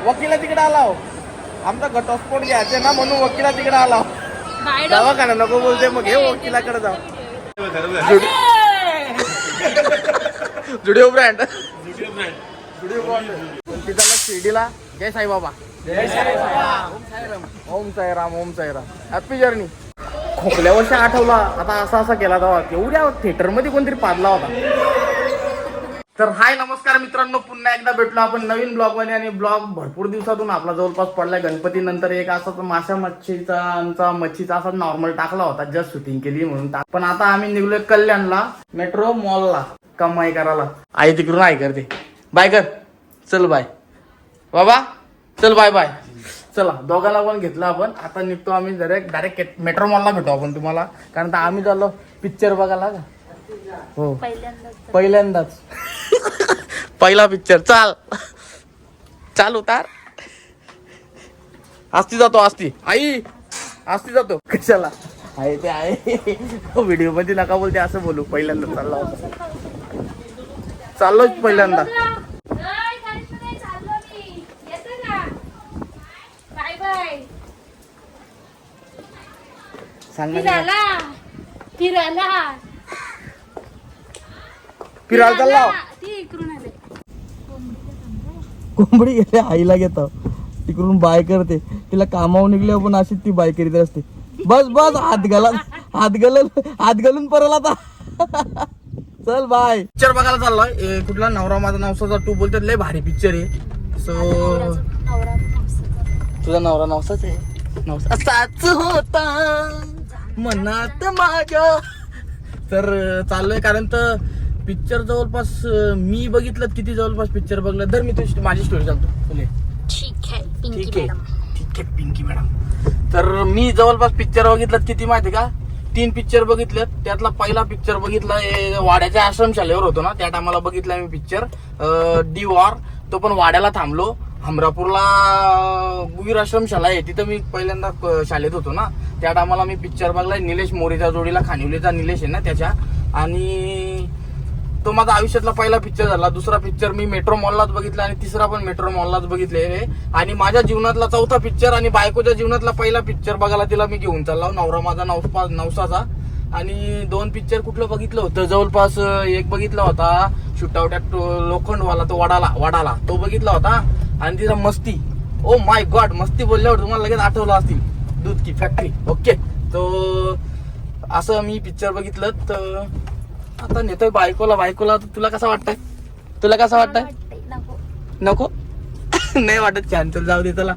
वकिला तिकडे आला आमचा घटस्फोट घ्यायचा ना म्हणून वकिला तिकडे आला दवाखाना नको बोलते मग हे वकिलाकडे जाऊ जुडिओ ब्रँड तिथला शिर्डीला जय साईबाबा जय साईबाबा ओम साईराम ओम साईराम हॅपी जर्नी खोकल्या वर्षी आठवला आता असा केला तेव्हा एवढ्या थिएटर मध्ये कोणतरी पाडला होता तर हाय नमस्कार मित्रांनो पुन्हा एकदा भेटलो आपण नवीन ब्लॉग मध्ये आणि ब्लॉग भरपूर दिवसातून आपला जवळपास पडलाय गणपती नंतर एक असाच माशा मच्छीचा असा नॉर्मल टाकला होता जस्ट शूटिंग केली म्हणून पण आता आम्ही निघलोय कल्याणला मेट्रो मॉलला कमाई करायला आई तिकडून आई करते बाय कर चल बाय बाबा चल बाय बाय चला दोघांना पण घेतलं आपण आता निघतो आम्ही डायरेक्ट मेट्रो मॉलला भेटू आपण तुम्हाला कारण तर आम्ही चाललो पिक्चर बघायला का हो पहिल्यांदाच पहिला पिक्चर चाल उतार आस्ती जातो आस्ती आई आस्ती जातो कशाला आहे ते आहे व्हिडिओ मध्ये नका बोलते असं बोलू पहिल्यांदा चाललो पहिल्यांदा सांग फिरायला चालला कोंबडी गेले आईला घेतो तिकडून बाय करते तिला कामावर निघले पण अशीच ती बाय करीत असते बस बस हात घालून परल आता चल बाय पिक्चर बघायला चाललोय कुठला नवरा माझा नवसाचा 2 बोलतात लय भारी पिक्चर आहे सो तुझा नवरा नवसाच आहे नवसाच होता मनात माझ्या तर चाललोय कारण तर पिक्चर जवळपास मी बघितलं किती जवळपास पिक्चर बघलं तर मी तुझी माझी स्टोरी सांगतो ठीक आहे पिंकी मॅडम तर मी जवळपास पिक्चर बघितलं किती माहिती का 3 पिक्चर बघितलेत त्यातला पहिला पिक्चर बघितला वाड्याच्या आश्रमशालेवर होतो ना त्या टायमाला बघितला मी पिक्चर डी वॉर तो पण वाड्याला थांबलो हमरापूरला गुवीर आश्रमशाला आहे तिथं मी पहिल्यांदा शाळेत होतो ना त्या टायमाला मी पिक्चर बघलाय निलेश मोरेच्या जोडीला खानिवलीचा निलेश आहे ना त्याच्या आणि तो माझा आयुष्यातला पहिला पिक्चर झाला दुसरा पिक्चर मी मेट्रो मॉललाच बघितला आणि तिसरा पण मेट्रो मॉललाच बघितले आणि माझ्या जीवनातला चौथा पिक्चर आणि बायकोच्या जीवनातला पहिला पिक्चर बघायला तिला मी घेऊन चाललो नवरा माझा नवसाचा आणि 2 पिक्चर कुठलं बघितलं होतं जवळपास एक बघितला होता शूटआउट लोखंडवाला तो वाडाला तो बघितला होता आणि तिचा मस्ती ओ माय गॉड मस्ती बोलल्यावर तुम्हाला लगेच आठवलं असतील दूध की फॅक्टरी ओके तो असं मी पिक्चर बघितलं तर आता नेतोय बायकोला तुला कसं वाटतंय नको नाही वाटत छान तर जाऊ दे त्याला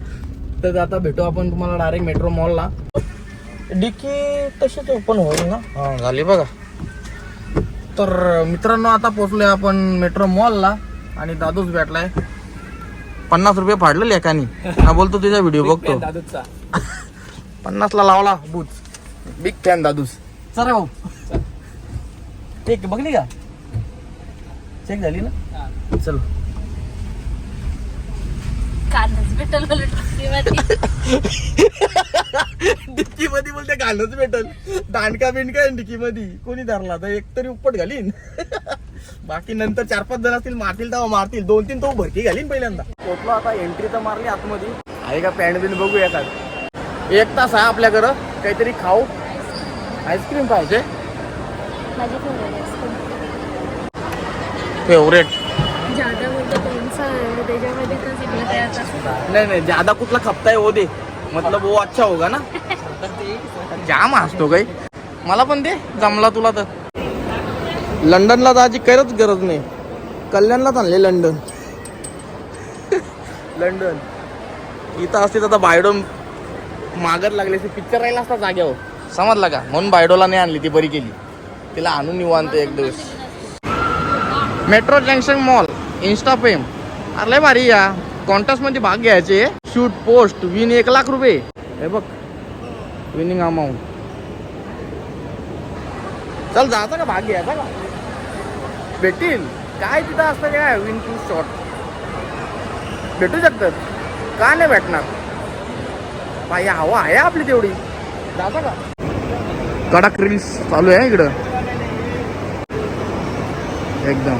तर आता भेटू आपण तुम्हाला डायरेक्ट मेट्रो मॉलला डिकी तशीच ओपन होईल ना हा झाली बघा तर मित्रांनो आता पोहोचलोय आपण मेट्रो मॉलला आणि दादूच भेटलाय 50 रुपये फाडलं एकानी ना बोलतो तुझा व्हिडिओ बघतो 50 ला लावला बूच बिग फॅन दादूस चल भाऊ ठीक बघली का चेक झाली ना चल डिक्की मध्ये बोलते घालच भेटल दांडका बिंडका डिक्की मध्ये कोणी धरला तर एक तरी उपट घालीन बाकी नंतर 4-5 जण असतील मारतील तेव्हा मारतील 2-3 तो भरती घालीन पहिल्यांदा पोचलो आता एंट्री तर मारली आतमध्ये आहे का पॅन्ट बिन बघू एखाद 1 तास आहे आपल्याकडं काहीतरी खाऊ आईस्क्रीम पाहिजे फेवरेट नहीं ज्यादा कुठला खपताय हो दे मतलब वो अच्छा होगा ना जाम असतो काही मला पण दे जमला तुला तर लंडनला जायची काहीच गरज नाही कल्याणलाच आणले लंडन इथं असते आता बायडो मागत लागले पिक्चर राहिला असता जाग्यावर समजला का म्हणून बायडोला नाही आणली ती बरी केली तिला आणून निवांत एक दिवस metro junction mall Insta fame अरे भारी या कॉन्टेस्ट मध्ये भाग घ्यायचे शूट पोस्ट विन 1 लाख रुपये हे बघ विनिंग अमाऊंट चल जायचा का भाग घ्यायचा का भेटील काय तिथं असतं काय विन 2 शॉट भेटू शकतात का नाही भेटणार पाय हवा आहे आपली तेवढी जाता का कडक रील्स चालू आहे इकडं एकदम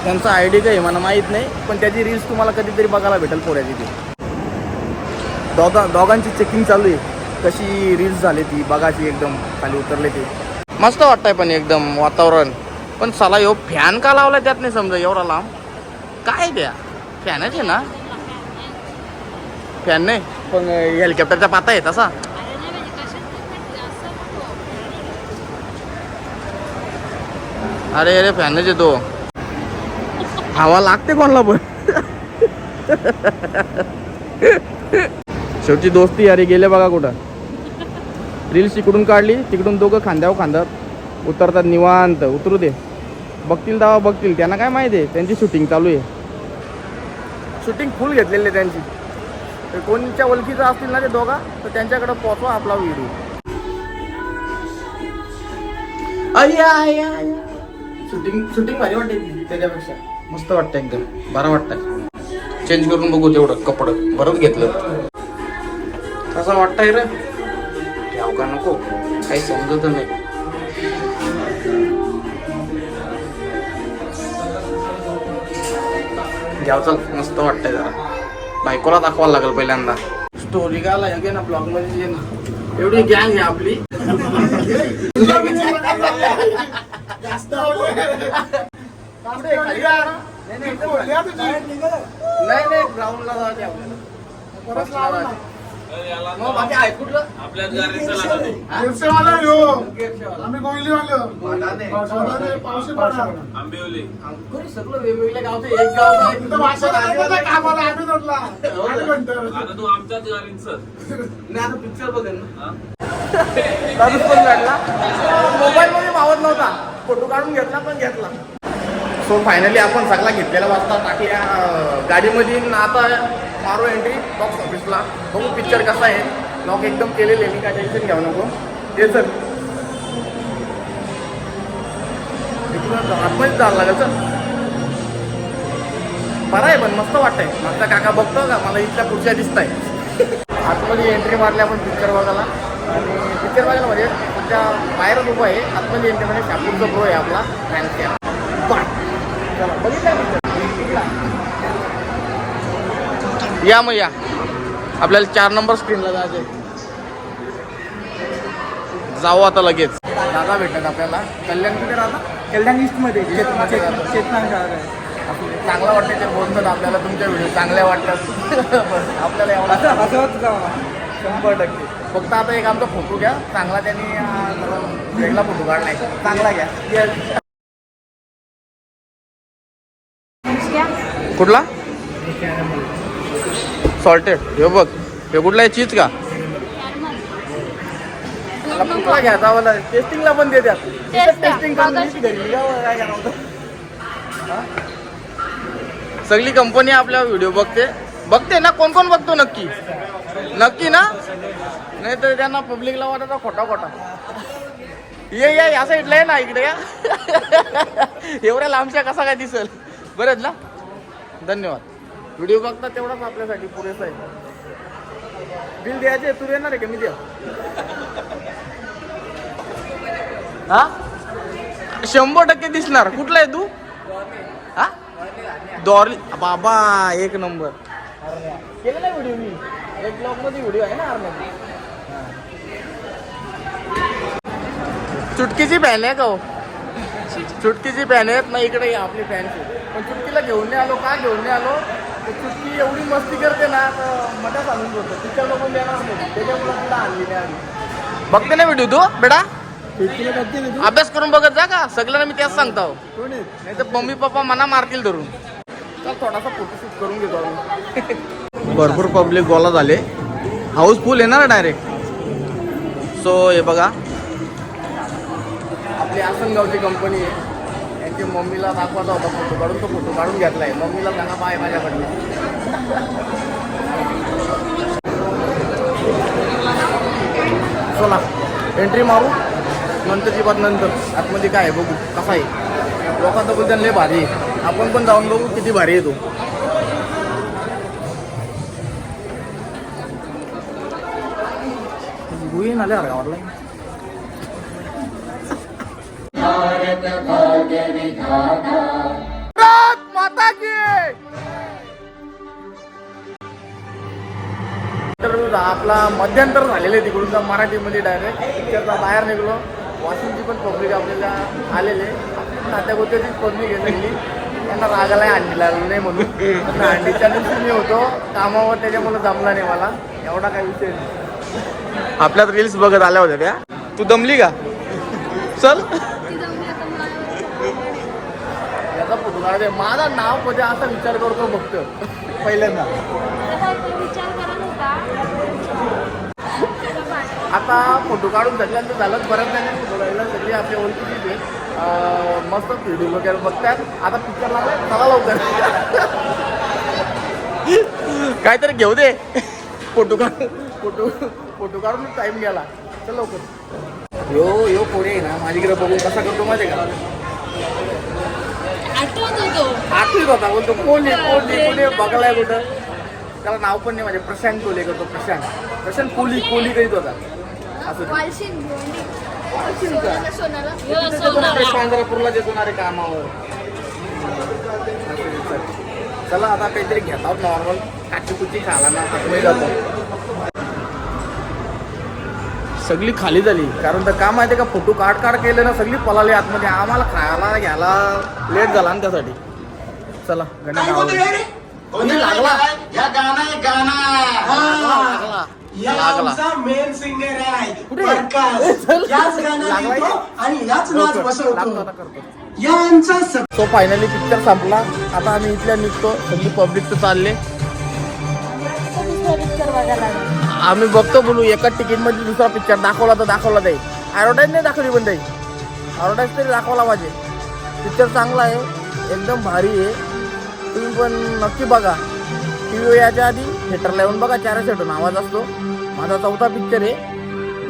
त्यांचा आयडी काही मला माहीत नाही, पण त्याची रील्स तुम्हाला कधीतरी बघायला भेटेल पोऱ्याची ती. दोघांची चेकिंग चालू आहे, कशी रील्स झाली ती बघाची, एकदम खाली उतरले ते. मस्त वाटतंय पण एकदम वातावरण. पण साला यो फॅन का लावलाय त्यात नाही समजा, एवढा लांब काय द्या फॅनच आहे ना. फॅन नाही पण हेलिकॉप्टरचा पाता आहे तसा. अरे अरे फॅनच आहे तो. हवा लागते कोणाला पण. शेवटी दोस्ती अरे गेले बघा कुठं. रील्स इकडून काढली, तिकडून दोघं खांद्यावर खांद्यात उतरतात निवांत. उतरू दे, बघतील दावा बघतील, त्यांना काय माहिती आहे. त्यांची शूटिंग चालू आहे, शूटिंग फुल घेतलेली आहे त्यांची. तर कोणच्या ओळखीचं असतील ना ते दोघा, तर त्यांच्याकडे पोचवा आपला व्हिडिओ. शूटिंग भारी वाटते त्याच्यापेक्षा. मस्त वाटतं एकदम, बरं वाटतंय. चेंज करून बघू तेवढं कपडं बरंच घेतलं. कसं वाटतंय रे, घ्याव का नको काही समजत नाही. घ्याव चल, मस्त वाटतंय. जरा बायकोला दाखवायला लागेल पहिल्यांदा. स्टोरी गाला हे ना ब्लॉग मध्ये एवढी गँग आहे आपली. नाही ग्राउंडला जायचे आपल्याला. बाकी आहे कुठलं आपल्या सगळं वेगवेगळ्या गावचं एक गाव आता पिक्चर बघेल ना. दादूच पण भेटला, मोबाईल मध्ये मावत नव्हता, फोटो काढून घेतला पण घेतला. सो फायनली आपण सगळा घेतलेला वाजता टाकल्या गाडीमध्ये. आता मारो एंट्री बॉक्स ऑफिसला, बघू पिक्चर कसा आहे. लॉक एकदम केलेले, मी काय टेन्शन घ्यावं नको. ते सर आतमध्येच जायला लागेल सर. बरं आहे पण मस्त वाटतंय. माझा काका बघतो का, मला इथल्या पुढच्या दिसत आहे. आतमध्ये एंट्री मारली आपण पिक्चर बघायला. आणि पिक्चर बघायला म्हणजे तुमच्या बाहेरच उभं आहे. आतमध्ये एंट्री म्हणजे शापूरचा प्रो आहे आपला फॅन. या मग या, आपल्याला 4 नंबर स्क्रीनला जायचंय. जाऊ आता लगेच. दादा भेटतात आपल्याला. कल्याण कुठे राहता? कल्याण ईस्ट मध्ये. चांगलं वाटतं ते बोलतात आपल्याला, तुमच्या व्हिडिओ चांगल्या वाटतात. आपल्याला एवढा 100%. फक्त आता एक आमचा फोटो घ्या चांगला, त्यांनी वेगळा फोटो काढलाय, चांगला घ्या. कुठला सॉल्टेड? हे बघ, हे कुठला आहे चीज का? कुठला घ्यायचा मला? टेस्टिंगला पण देतात. टेस्टिंग सगळी कंपनी आपल्या व्हिडिओ बघते ना. कोण कोण बघतो नक्की ना, नाही तर त्यांना पब्लिकला वाटत खोटा. ये या साईडला आहे ना, इकडे या. एवढ्या लांबच्या कसा काय दिसेल बरंच ना. धन्यवाद. व्हिडिओ बघता तेवढाच आपल्यासाठी पुरेसा आहे. बिल द्यायचे, तू येणार आहे का? मी द्या. हा 100% दिसणार. कुठला आहे तू? हा दॉर्ली बाबा, एक नंबर केलं ना व्हिडिओ मी. एक ब्लॉग मध्ये व्हिडिओ आहे ना आरमध्ये. चुटकीची फॅन आहे का हो? चुटकीची फॅन आहेत ना. इकडे आपली फॅनची. पण चुटकीला घेऊन नाही आलो. का घेऊन नाही आलो? तर चुटकी एवढी मस्ती करते ना, तर मजा सांगून बोलतो. तिच्या लोक देणार नाही, त्याच्यामुळे तिला आणली नाही आली. बघते ना व्हिडिओ तू बेटा? अभ्यास करून बघत जा का? सगळ्यांना मी त्याच सांगतो. नाही तर मम्मी पप्पा मना मारतील धरून. चल थोडासा फोटोशूट करून घेतो आम्ही. भरपूर पब्लिक गोळा झाले. हाऊसफुल आहे ना डायरेक्ट. सो हे बघा, आपली आसनगावची कंपनी आहे. यांची मम्मीला दाखवायचा होता फोटो काढून, तो फोटो काढून घेतलाय. मम्मीला सांगा बाय माझ्याकडनं. चला एंट्री मारू, नंतरची बात नंतर. आतमध्ये काय आहे बघू कसा आहे. लोकांचा पण लय भारी आहे. आपण पण जाऊन बघू किती भारी आहे तो. गुई नाले हर गावाला. भारत भाग्य विधाता. आपला मध्यंतर झालेलं आहे तिकडून मराठीमध्ये डायरेक्ट पिक्चरचा बाहेर निघलो. वाशिमची पण पब्लिक आपल्याला आलेले नात्या गोत्याचीच पब्लिक आहे सगळी. त्यांना रागाला अंडीला नाही म्हणून अंडीच्या दिवशी मी होतो कामावर त्याच्यामुळे जमला नाही मला एवढा काही विषय नाही. आपल्यात रील्स बघत आल्या होत्या त्या. तू दमली का? चल याचा फोटो काढायचा. माझा नाव कधी असा विचार करतो फक्त पहिल्यांदा. आता फोटो काढून सगळ्यांचं झालं परत नाही फोटो काढला सगळी आपल्या ओळखीचीच आहे. मस्त व्हिडिओ वगैरे बघतात. आता पिक्चर लागलाय चला लवकर काहीतरी घेऊ दे. फोटो काढून टाइम गेला. चल लवकर. यो कोणी आहे ना माझीकडे बघून कसा करतो माहिती का? आठवत होता बोलतो कोण बघायला कुठं. त्याला नाव पण नाही माझे. प्रशांत कोले करतो. प्रशांत कोली करीत होता. चंद्रपूरला देतो ना रे कामावर. चला आता काहीतरी घेत आहोत नॉर्मल. काची कुची खाला ना जातो. सगळी खाली झाली कारण तर काम माहिती का फोटो काढ केले ना सगळी पळाली आतमध्ये. आम्हाला खायला घ्यायला लेट झाला ना त्यासाठी. चला मेन सिंगर आहे आणि याच नाच बसवतो. सो फायनली पिक्चर संपला. आता आम्ही इथल्या निघतो. सगळी पब्लिक तर चालले. आम्ही बघतो बोलू एका तिकीट मध्ये दुसरा पिक्चर दाखवला तर दाखवला जाईल. ॲडव्हर्टाईज नाही दाखवली पण जाईल. ॲडव्हर्टाईज तरी दाखवला पाहिजे. पिक्चर चांगला आहे एकदम भारी आहे. तुम्ही पण नक्की बघा. टी याच्या आधी थिएटरला येऊन बघा. 4 शेटून आवाज असतो. माझा 4था पिक्चर आहे.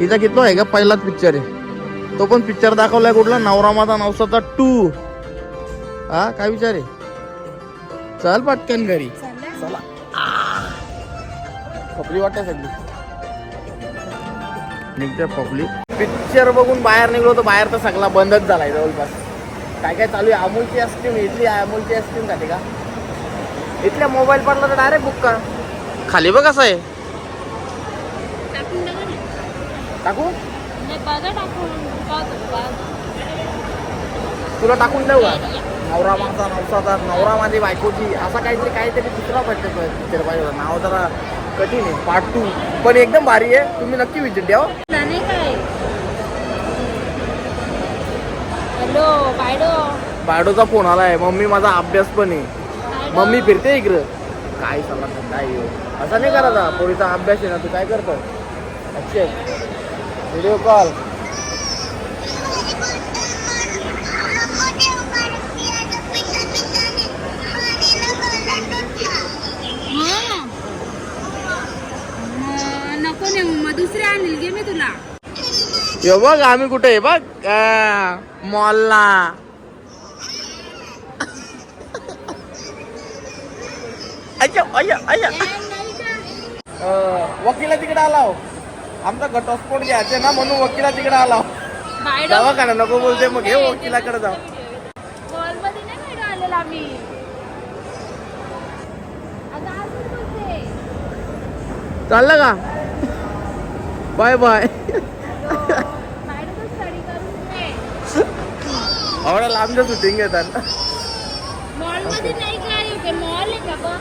हिचा कितवा आहे का? पहिलाच पिक्चर आहे. तो पण पिक्चर दाखवलाय कुठला? नवरा माझा नवसाचा 2. हा काय विचार आहे? चल पटकन घरी चला. खपली वाटते सगळी निघते पब्लिक. पिक्चर बघून बाहेर निघलो तर बाहेर तर सगळा बंदच झालाय जवळपास. काय चालू आहे? अमूलची आईस्क्रीम. इथली अमूलची आईस्क्रीम खाते का? इथल्या मोबाईल पडला तर डायरेक्ट बुक का. खाली बघ कसं आहे. टाकू तुला टाकून देऊ का? नवरा माझा नवसाचा नवरा माझी बायकोची असा काहीतरी दुसरा पिक्चर पाहिजे होता. नाव जरा कठीण आहे. पार्ट 2 पण एकदम भारी आहे. तुम्ही नक्की विजिट द्या. बायडोचा फोन आलाय. मम्मी माझा अभ्यास पण आहे. मम्मी फिरते इकडं. काय सल्ला काय असा नाही करायचा. पोरीचा अभ्यास आहे ना. तू काय करतो? अच्छा व्हिडिओ कॉल. नको नाही मग दुसरे आणील घे मी तुला. यो बघ आम्ही कुठे आहे बघ मॉलला. वकिला तिकडे आलाव. आमचा घटस्फोट घ्यायचा ना म्हणून वकिला तिकडे आलाव. दवाखाना नको बोलते मग हे वकिलाकडे जाऊ. मॉलमध्ये नाही भेट आलेला आम्ही. आता अजून बोलते. चाललं का? Bye bye. आवडा लांबच्या शूटिंग घेतात. मॉलमध्ये नाही काय होते. मॉल आहे का बघ.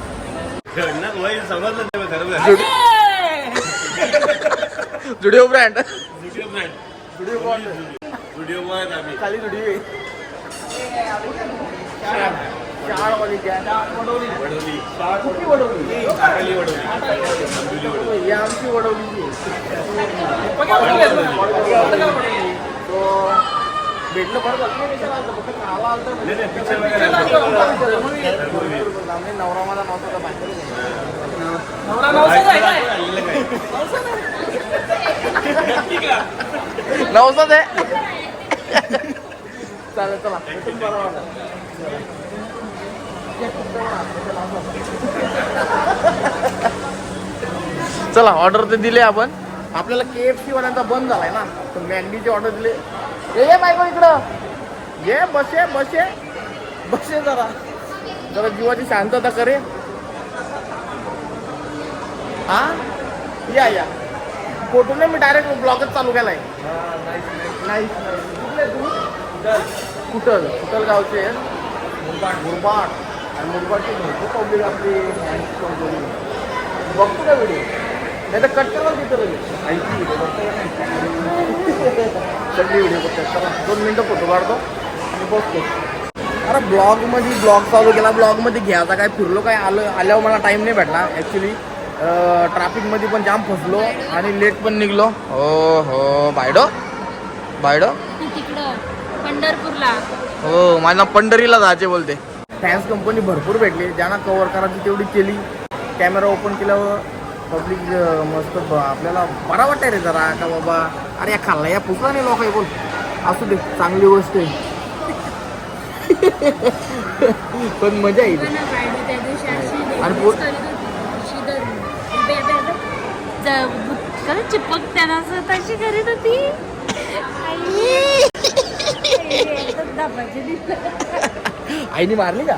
जुडिओ ब्रँड. खाली जुडिओ शाळवाली कुठली वडवली? ही आमची वडवली. भेटलं बरं नवरा माझा नवसाचा नवसाच आहे. चालेल चला चला. ऑर्डर तर दिले आपण. आपल्याला KFC वाल्यांचा बंद झालाय ना तर मॅगडीची ऑर्डर दिले. ये बायको इकडं ये. बसे जरा जीवाची शांतता करे. हा या फोटो नाही, मी डायरेक्ट ब्लॉगच चालू केलाय. नाही कुठल गावचे आहेत. मुरबाड आणि मुरबाडची भरपूर पब्लिक आपली बघतो का व्हिडिओ, नाही तर कट करा तिथं सगळी व्हिडिओ बघतात. चला 2 मिनटं फोटो काढतो आणि बघतो. अरे ब्लॉग चालू केला, ब्लॉगमध्ये घ्यायचा काय फिरलो काय आल्यावर मला टाईम नाही भेटला ॲक्च्युली. ट्रॅफिकमध्ये पण जाम फसलो आणि लेट पण निघलो. हो बायडो तिकडं पंढरपूरला. हो माझ्या पंढरीला जायचे बोलते. फॅन्स कंपनी भरपूर भेटली, ज्यांना कव्हर करायची तेवढी केली. कॅमेरा ओपन केल्यावर पब्लिक मस्त आपल्याला बरा वाटतंय रे जरा का बाबा. अरे या खाल्ला या पुसला नाही लोक बोल, असू दे चांगली गोष्ट आहे. पण मजा येईल. आणि चिपक त्यांना तशी करीत होती. आईने मारली का?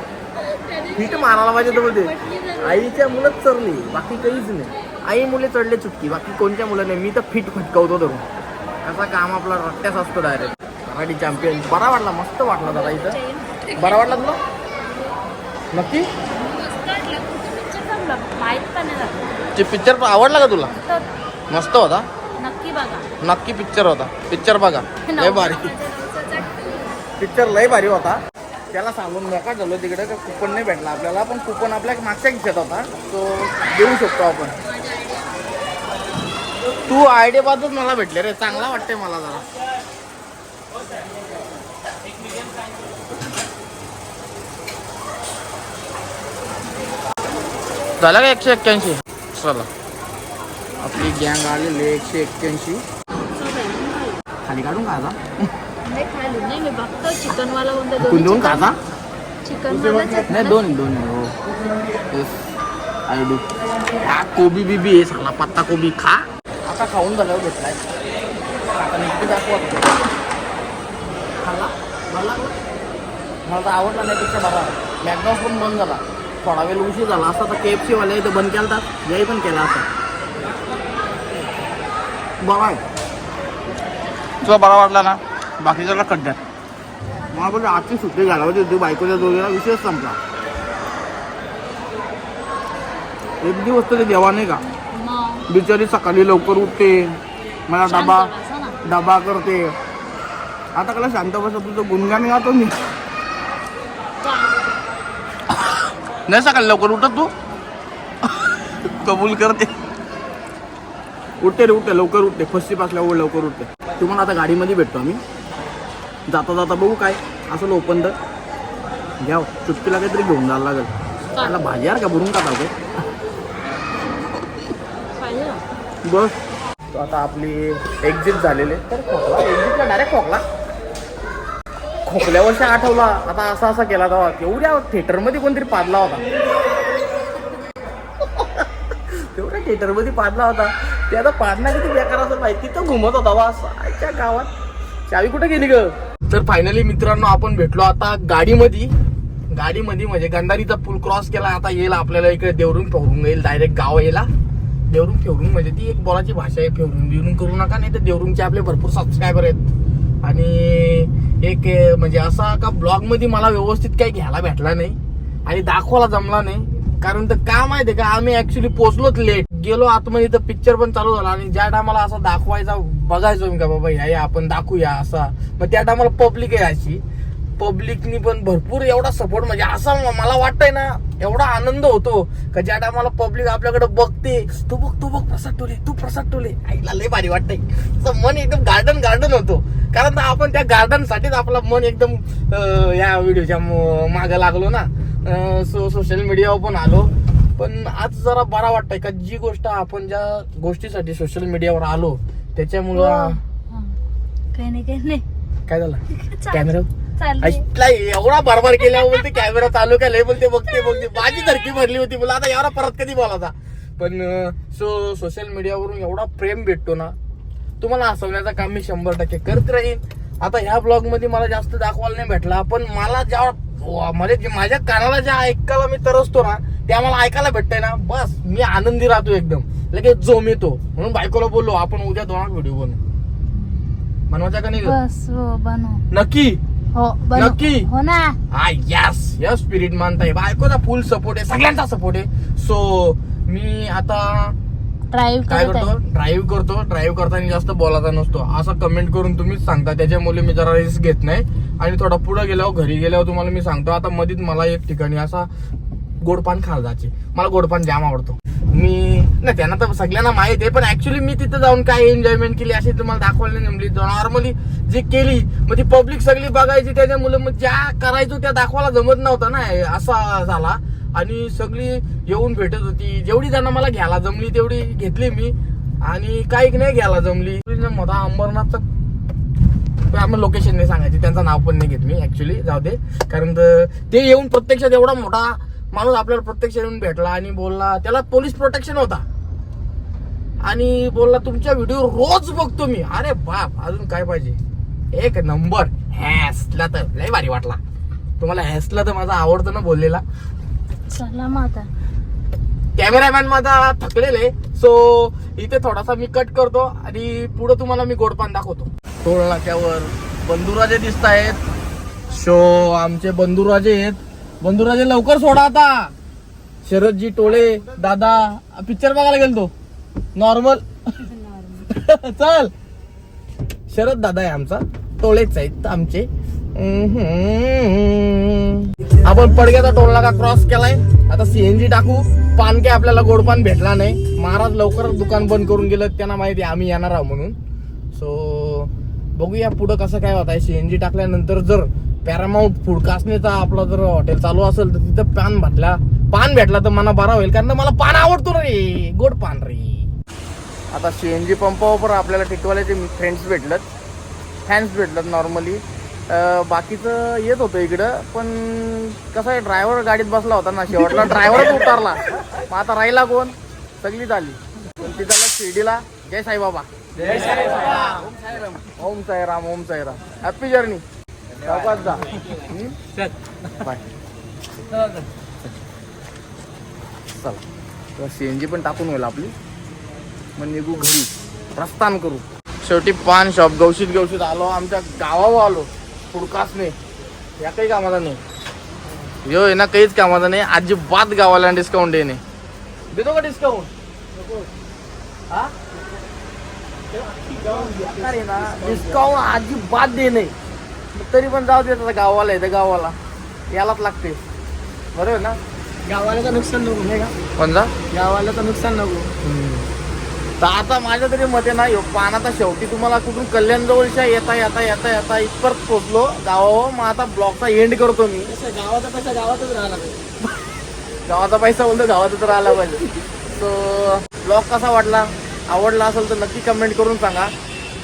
फिट मारायला पाहिजे तर बोलते. आईच्या मुलंच चरली, बाकी काहीच नाही. आई मुले चढले चुटकी, बाकी कोणत्या मुलं नाही. मी तर फिट फटकावतो धरून. असा काम आपला रट्ट्याच असतो डायरेक्ट. कराडी चॅम्पियन बरा वाटला, मस्त वाटला दादा इथं. बरा वाटला तुला नक्की? पिक्चर आवडला का तुला? मस्त होता. नक्की बघा, नक्की पिक्चर होता. पिक्चर बघा लय भारी. पिक्चर लय भारी होता. त्याला सांगून मोका झालो तिकडे का कुपन नाही भेटला आपल्याला, पण कुपन आपल्या मागच्या खिशात होता, तो देऊ शकतो आपण. तू आयडिया बादच मला भेटले रे, चांगला वाटतंय मला जरा. झाला का 181? चला आपली गँग आलेली 181. खाली काढून का आता? नाही मी बघतो चिकनवाला कोणता दोन खाजा चिकनवाला नाही दोन हो. I do. हा कोबी बिबी आहे सगळा पत्ता कोबी खा. आता खाऊन झाल्यावर भेटलाय. आता निघते दाखवा खाल्ला मला तर आवडला नाही पेक्षा बरा. मॅकडॉनल्ड पण बंद झाला, थोडा वेळ उशीर झाला असता तर KFC वाले इथं बंद केला होता, याही पण केला असता. बरा आहे तुला बरा वाटला ना, बाकीच्याला खड्ड्यात. मला बोलतो आजची सुट्टी घालावती होती बायकोच्या जोडीला, विषयच संपला. एक दिवस तरी देवा नाही का, बिचारी सकाळी लवकर उठते, मला डबा करते. आता कला शांत बसा, तुझं गुणगान गातो मी. नाही सकाळी लवकर उठत तू, कबूल करते. उठते रे उठते, लवकर उठते. फस्टी पासल्यावर लवकर उठते. तुम्हाला आता गाडीमध्ये भेटतो आम्ही. जाता जाता बघू काय असं ओपन तर घ्या. चुटकीला काहीतरी घेऊन जायला लागेल. त्याला भाजी यार का भरून का टाकू बस. आता आपली एक्झिट झालेली तर खोकला, एक्झिटला डायरेक्ट खोकल्यावर आठवला. आता असा केला तेव्हा एवढ्या थिएटरमध्ये कोणतरी पाडला होता. तेवढ्या थिएटरमध्ये पाडला होता. ते आता पाडणं किती बेकार असं माहिती. तिथं घुमत होता वा आईच्या गावात. चावी कुठे गेली ग? तर फायनली मित्रांनो आपण भेटलो आता गाडीमध्ये म्हणजे गंधारीचा पूल क्रॉस केला. आता येईल आपल्याला इकडे देवरुंग फेवरून येईल डायरेक्ट गाव यायला. देवरुंग फेवरून म्हणजे ती एक बोलाची भाषा आहे. फेवरून बिवरून करू नका, नाही तर देवरुंगचे आपले भरपूर सबस्क्रायबर आहेत. आणि एक म्हणजे असा का ब्लॉग मध्ये मला व्यवस्थित काही घ्यायला भेटला नाही आणि दाखवायला जमला नाही. कारण तर का माहितीये का, आम्ही ऍक्च्युली पोहोचलोच लेट, गेलो आतमध्ये तर पिक्चर पण चालू झाला. आणि ज्या टायमाला असं दाखवायचा बघायचो मी का बाबा या आपण दाखवूया असा, मग त्या टायमाला पब्लिक आहे अशी. पब्लिकनी पण भरपूर एवढा सपोर्ट, म्हणजे असा मला वाटतंय ना एवढा आनंद होतो का ज्या टायमाला पब्लिक आपल्याकडे बघते, तू बघ प्रसाद टोले आईला लय भारी वाटतंय. मन एकदम गार्डन होतो. कारण आपण त्या गार्डन साठीच आपला मन एकदम या व्हिडिओच्या मागे लागलो ना. सोशल मीडियावर पण आलो. पण आज जरा बरा वाटतंय का जी गोष्ट आपण ज्या गोष्टीसाठी सोशल मीडियावर आलो त्याच्यामुळं काही नाही काय झालं. कॅमेरा एवढा बरबार केल्यावर बोलते कॅमेरा चालू काय लय बोलते बघते माझी धरकी भरली होती. मला आता एवढा परत कधी बोलायचा. पण सोशल मीडियावरून एवढा प्रेम भेटतो ना, तुम्हाला हसवण्याचं काम मी 100% करत राहीन. आता ह्या ब्लॉग मध्ये मला जास्त दाखवायला नाही भेटला, पण मला ज्या म्हणजे माझ्या कानाला ज्या ऐकायला मी तरसतो ना ते आम्हाला ऐकायला भेटतंय ना, बस मी आनंदी राहतो एकदम. लगेच जोम येतो. म्हणून बायकोला बोललो आपण उद्या 2 व्हिडिओ बनवायचा का नाही ग? बस हो बनव. नक्की हो बनव. नक्की? हो ना. हा यस यस स्पिरिट मानताय. बायकोचा फुल सपोर्ट आहे, सगळ्यांचा सपोर्ट आहे. सो मी आता ड्राईव्ह काय करत करतो, आहे. ड्राईव्ह करताना जास्त बोलायचा नसतो असं कमेंट करून तुम्हीच सांगता. त्याच्यामुळे मी जरा रिस्क घेत नाही. आणि थोडा पुढे गेल्यावर घरी गेल्यावर तुम्हाला मी सांगतो. आता मधीच मला एक ठिकाणी असा गोडपान खायला जायचे. मला गोडपान जाम आवडतो. मी नाही, त्यांना तर सगळ्यांना माहित आहे, पण ऍक्च्युली मी तिथे जाऊन काय एन्जॉयमेंट केली अशी तुम्हाला दाखवायला नाही जमली. नॉर्मली जे केली मग ती पब्लिक सगळी बघायची, त्याच्यामुळे मग ज्या करायचो त्या दाखवायला जमत नव्हता ना, असा झाला. आणि सगळी येऊन भेटत होती. जेवढी जण मला घ्यायला जमली तेवढी घेतली मी. आणि काही नाही घ्यायला जमली. मोठा अंबरनाथचं लोकेशन नाही सांगायची, त्यांचं नाव पण नाही घेत मी ऍक्च्युली, जाऊ दे. कारण ते येऊन प्रत्यक्षात एवढा मोठा माणूस आपल्याला प्रत्यक्ष येऊन भेटला आणि बोलला. त्याला पोलीस प्रोटेक्शन होता आणि बोलला तुमच्या व्हिडिओ रोज बघतो मी. अरे बाप, अजून काय पाहिजे. एक नंबर. हॅसला तर लय भारी वाटला. तुम्हाला हॅसला तर माझा आवडतं ना बोललेला. चला मग आता. कॅमेरामॅन माझा थकलेले. सो इथे थोडासा मी कट करतो आणि पुढे तुम्हाला मी गोडपान दाखवतो. टोल नाक्यावर बंधुराजे दिसत आहेत. शो आमचे बंधुराजे आहेत. बंधुराजे लवकर सोडा आता. शरदजी टोळे दादा पिक्चर बघायला गेलतो नॉर्मल. चल, शरद दादा आहे आमचा, टोळेच आहेत आमचे. आपण पडग्याचा टोल नाका क्रॉस केलाय. आता सीएनजी टाकू. पान काय आपल्याला गोडपान भेटला नाही. महाराज लवकर दुकान बंद करून गेलं, त्यांना माहिती आम्ही येणार आहोत म्हणून. सो बघूया पुढं कसं काय होत आहे. सीएनजी टाकल्यानंतर जर पॅरामाउंट फूड कासनेचा आपला जर हॉटेल चालू असेल तर तिथं पान भेटला तर मला बरा होईल, कारण मला पान आवडतो रे, गोड पान रे. आता सीएनजी पंपावर आपल्याला टिटवाल्याचे फ्रेंड्स भेटलं, फॅन्स भेटलं नॉर्मली. बाकीचं येत होतं इकडं, पण कसं आहे ड्रायव्हर गाडीत बसला होता ना, शेवटला ड्रायव्हरच उतारला. मग आता राहिला कोण, सगळीच आली. पण तिथला शिर्डीला जय साईबाबा, जय साईबाबा, ओम साईराम, ओम साईराम. Happy journey. जा बाय. चला सीएनजी पण टाकून होईल आपली, मग निघू घरी, प्रस्थान करू. शेवटी पान शॉप गवशीत आलो. आमच्या गावावर आलो. फुडकासने या काही कामाचा नाही. यो आहे ना काहीच कामाचा नाही. अजिबात गावाला डिस्काउंट देणे. देतो का डिस्काउंट? हा डिस्काउंट अजिबात दे नाही. तरी पण जाऊ देत. गावाला आहे तर गावाला यालाच लागते, बरोबर ना. गावाला नुकसान नको नाही का? कोणता गावाला तर नुकसान नको. तर आता माझ्या तरी मते ना, पान आता शेवटी तुम्हाला कुठून कल्याण जवळच्या येता इथपर्यंत पोहोचलो गावावर. मग आता ब्लॉगचा एंड करतो मी. गावाचा पैसा गावातच राहिला पाहिजे. गावाचा पैसा बोलतो गावातच राहिला पाहिजे. सो ब्लॉग कसा वाटला, आवडला असेल तर नक्की कमेंट करून सांगा.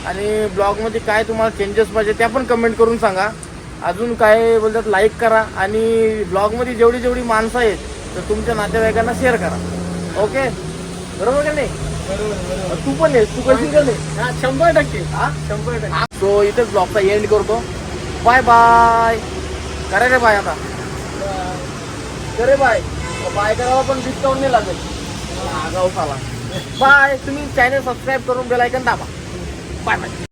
आणि ब्लॉगमध्ये काय तुम्हाला चेंजेस पाहिजे त्या पण कमेंट करून सांगा. अजून काय बोलतात लाईक करा. आणि ब्लॉगमध्ये जेवढी माणसं आहेत तर तुमच्या नातेवाईकांना शेअर करा. ओके, बरोबर का नाही? तू पण आहे, तू कशी का नाही? 100%. हा 100%. सो इथेच ब्लॉगचा एंड करतो. Bye bye. करा रे बाय. आता करे बाय. बाय करायला पण डिस्काउंट नाही लागेल. आगाऊ साला. बाय. तुम्ही चॅनल सबस्क्राईब करून बेल आयकॉन दाबा. Bye bye.